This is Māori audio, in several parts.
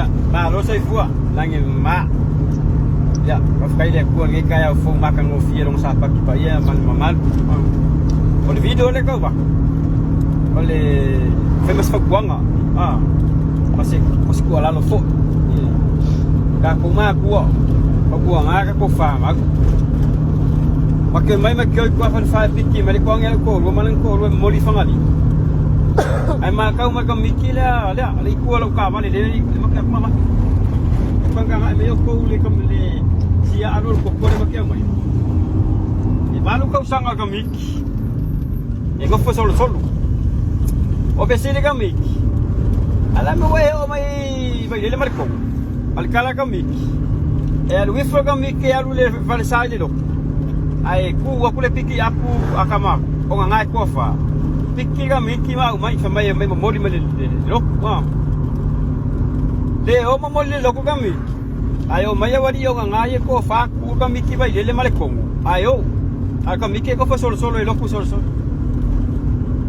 ya malo sai fua langin ma ya kafkai le kuan ngai kaya fu makan ngofi rong sapa ki pa ya man mamal o le video le ka ba o le famous fa kuanga masih ku ala lo fo ka ku ma ku o kuanga ka ko fa ma makai mai makai ku fa fa piki mali kuang el ko ro malang ko ro moli fangali ai ma kau ma kam mikila ala ali ku lo ka ma le makai ma panggang ay mayo ko uli kam le siya anul ko ko ma kaya mai e balu kau sanga kamik e go fo solo o besile kamik ala mo we o mai le marko al kala kamik e al wifo kamik e alu le falsa de lo ai ku wa ku le piki apu akama o nga ko fa piki kamik ma mai fa mai mori le lo le o mamole loko kami ayo maya wadi yo ngaye ko fa ku kami ki bai le male kongo ayo kami ke ko fa solo e loko solo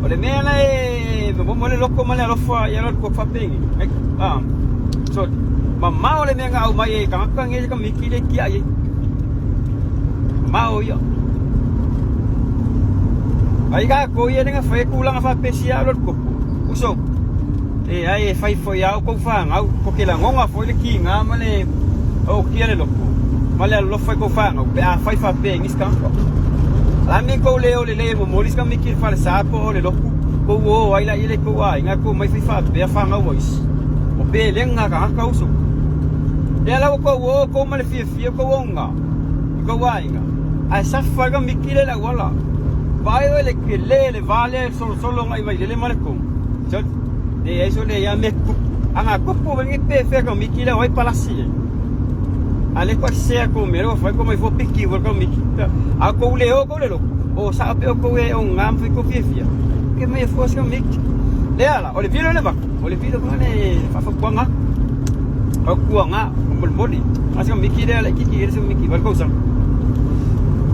ole mena e mamole loko male lo fa ya ko fa pengi so mama ole menga au mai ka nge kami ki le ki ai mau yo ai ga ko ye nga fa ku lang fa pesia lo ko usok ai fai foi au ko fa au ko ke la ngonga foi le ki nga male o ki le loko male lo fai ko fa au pe a fai fa pe ngis kan ko la mi ko le o le mo moris kan mi ki fa sa po le loko ko wo ai la ile ko ai nga ko mai fai fa pe fa nga voice o pe le nga ka uso le la ko wo ko male fi ko wonga ko ai nga ai sa fa ga mi ki le la wala vai le ke le vale solo ngai vai le male ko de eso le ya me anga kopo vengi pe fe ko mikila oi palasi ale ko se ko mero foi como fo piki vor ko mikita a ko le lo o sa pe ko e on ngam fi ko fifia que me fo se mik le ala o le vilo le ba o le vilo ko ne fa kuanga o kuanga bol boli aso mikira le kiki ese miki var ko sa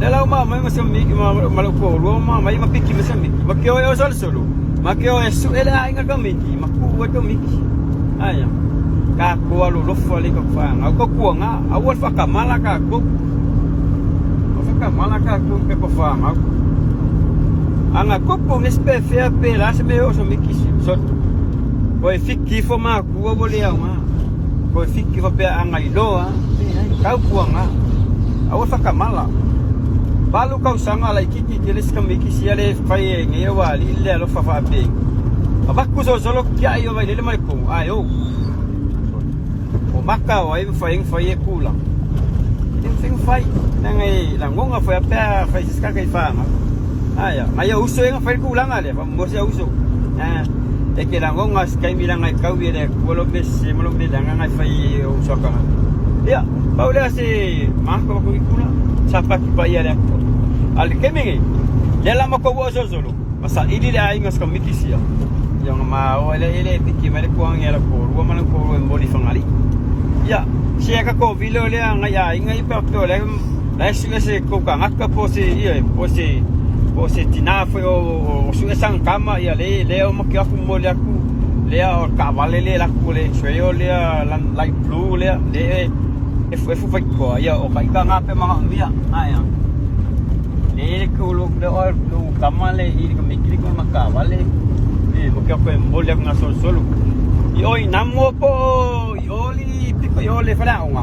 le la ma mai ma se miki ma ko ro ma mai ma piki ma se miki ma ke o solo makeo esu ele ainga kamiki maku to miki aya ka ko alu lo fali ko fa nga ko kuanga awal fa kamala ka ko ke ko fa nga anga ko ko nespe fe pe la se me o so miki so ko fiki fo ma ku o bole nga ko fiki fo pe anga iloa ka kuanga awal fa kamala balu kau sanga la kiki keles kamiki siale fai nge wali le lo fa fa pe abaku solo kia yo vai le mai ko ayo o maka o ai fai kula ting fai ngai la ngonga fai pa fai ska kai fa aya ayo uso nga fai kula ngale pa mo sia uso e ke la ngonga skai mi la ngai kau bile ko lo bese mo lo bile ngai fai uso ka ya paula se mako ko kula sapa ki pa ya al kemenge le la mako wo solo masa ili le ai ngas kamiki sia yang ma o ele piki mare ko ang era ko ro man ko ro mboli fangali ya sia ka ko vilo le ngai ai ngai pa to le la sile se ko ka ngaka po se tina foi o su sang kama ya le o maki aku mo le aku le o ka vale le la ku le soyo le light blue le fu fai ko ya o kai ka ngape mga ambia aya le ko lo de or lo kamale i ko mikili ko makavale mo ke ko mbole nga solo i oi namo po i oli piko i ole fala nga